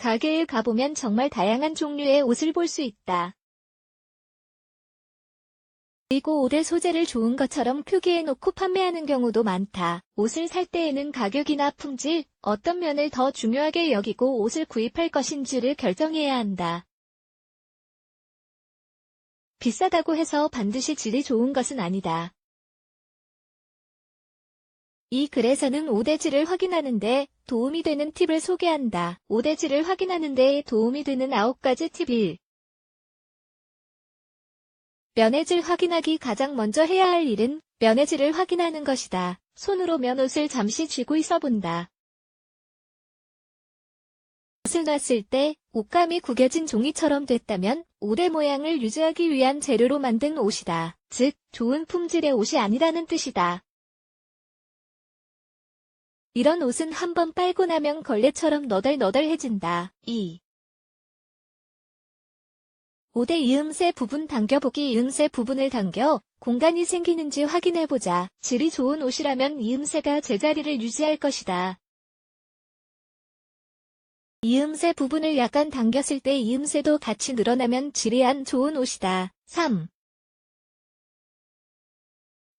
가게에 가보면 정말 다양한 종류의 옷을 볼 수 있다. 그리고 옷의 소재를 좋은 것처럼 표기해놓고 판매하는 경우도 많다. 옷을 살 때에는 가격이나 품질, 어떤 면을 더 중요하게 여기고 옷을 구입할 것인지를 결정해야 한다. 비싸다고 해서 반드시 질이 좋은 것은 아니다. 이 글에서는 옷의 질을 확인하는 데 도움이 되는 팁을 소개한다. 옷의 질을 확인하는 데 도움이 되는 9가지 팁 1. 면의 질 확인하기. 가장 먼저 해야 할 일은 면의 질을 확인하는 것이다. 손으로 면옷을 잠시 쥐고 있어 본다. 옷을 놨을 때 옷감이 구겨진 종이처럼 됐다면 옷의 모양을 유지하기 위한 재료로 만든 옷이다. 즉, 좋은 품질의 옷이 아니라는 뜻이다. 이런 옷은 한번 빨고 나면 걸레처럼 너덜너덜해진다. 2. 옷의 이음새 부분 당겨보기. 이음새 부분을 당겨 공간이 생기는지 확인해보자. 질이 좋은 옷이라면 이음새가 제자리를 유지할 것이다. 이음새 부분을 약간 당겼을 때 이음새도 같이 늘어나면 질이 안 좋은 옷이다. 3.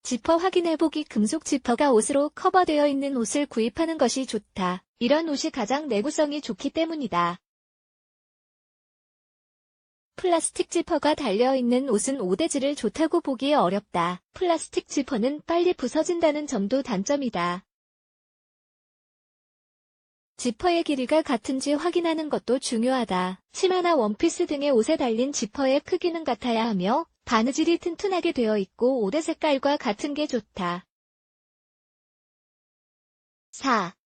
지퍼 확인해보기. 금속 지퍼가 옷으로 커버되어 있는 옷을 구입하는 것이 좋다. 이런 옷이 가장 내구성이 좋기 때문이다. 플라스틱 지퍼가 달려있는 옷은 옷의 질을 좋다고 보기 어렵다. 플라스틱 지퍼는 빨리 부서진다는 점도 단점이다. 지퍼의 길이가 같은지 확인하는 것도 중요하다. 치마나 원피스 등의 옷에 달린 지퍼의 크기는 같아야 하며 바느질이 튼튼하게 되어 있고 옷의 색깔과 같은 게 좋다. 4.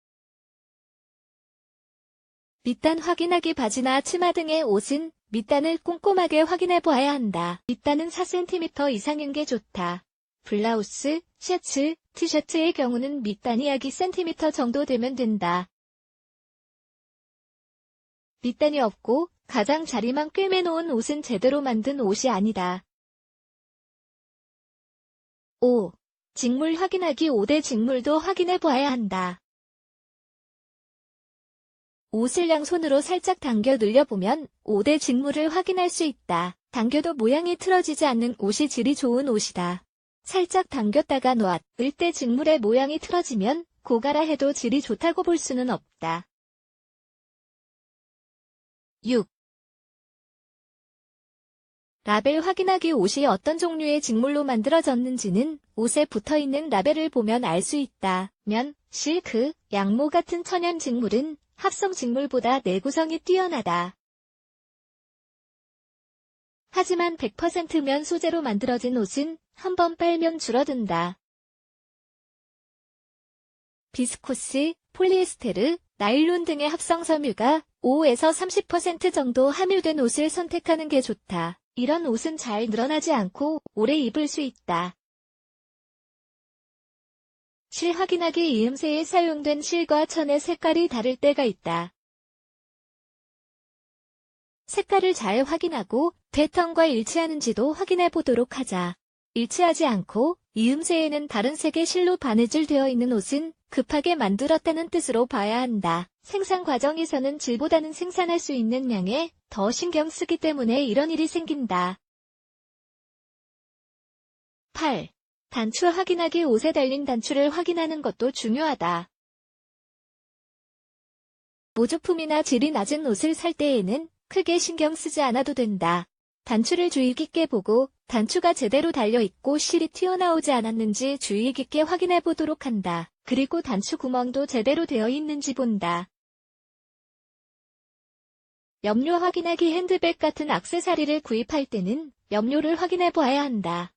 밑단 확인하기. 바지나 치마 등의 옷은 밑단을 꼼꼼하게 확인해 보아야 한다. 밑단은 4cm 이상인 게 좋다. 블라우스, 셔츠, 티셔츠의 경우는 밑단이 약 2cm 정도 되면 된다. 밑단이 없고 가장 자리만 꿰매놓은 옷은 제대로 만든 옷이 아니다. 5. 직물 확인하기. 옷의 직물도 확인해 보아야 한다. 옷을 양손으로 살짝 당겨 늘려보면 옷의 직물을 확인할 수 있다. 당겨도 모양이 틀어지지 않는 옷이 질이 좋은 옷이다. 살짝 당겼다가 놓을 때 직물의 모양이 틀어지면 고가라 해도 질이 좋다고 볼 수는 없다. 6. 라벨 확인하기. 옷이 어떤 종류의 직물로 만들어졌는지는 옷에 붙어있는 라벨을 보면 알 수 있다. 면, 실크, 양모 같은 천연 직물은 합성 직물보다 내구성이 뛰어나다. 하지만 100% 면 소재로 만들어진 옷은 한번 빨면 줄어든다. 비스코스, 폴리에스테르, 나일론 등의 합성 섬유가 5에서 30% 정도 함유된 옷을 선택하는 게 좋다. 이런 옷은 잘 늘어나지 않고 오래 입을 수 있다. 실 확인하기. 이음새에 사용된 실과 천의 색깔이 다를 때가 있다. 색깔을 잘 확인하고 패턴과 일치하는지도 확인해 보도록 하자. 일치하지 않고 이음새에는 다른 색의 실로 바느질되어 있는 옷은 급하게 만들었다는 뜻으로 봐야 한다. 생산 과정에서는 질보다는 생산할 수 있는 양에 더 신경 쓰기 때문에 이런 일이 생긴다. 8. 단추 확인하기. 옷에 달린 단추를 확인하는 것도 중요하다. 모조품이나 질이 낮은 옷을 살 때에는 크게 신경 쓰지 않아도 된다. 단추를 주의 깊게 보고 단추가 제대로 달려있고 실이 튀어나오지 않았는지 주의 깊게 확인해 보도록 한다. 그리고 단추 구멍도 제대로 되어 있는지 본다. 염료 확인하기. 핸드백 같은 액세서리를 구입할 때는 염료를 확인해 보아야 한다.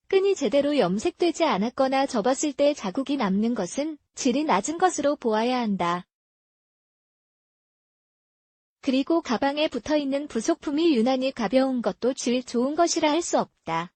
끈이 제대로 염색되지 않았거나 접었을 때 자국이 남는 것은 질이 낮은 것으로 보아야 한다. 그리고 가방에 붙어있는 부속품이 유난히 가벼운 것도 질 좋은 것이라 할 수 없다.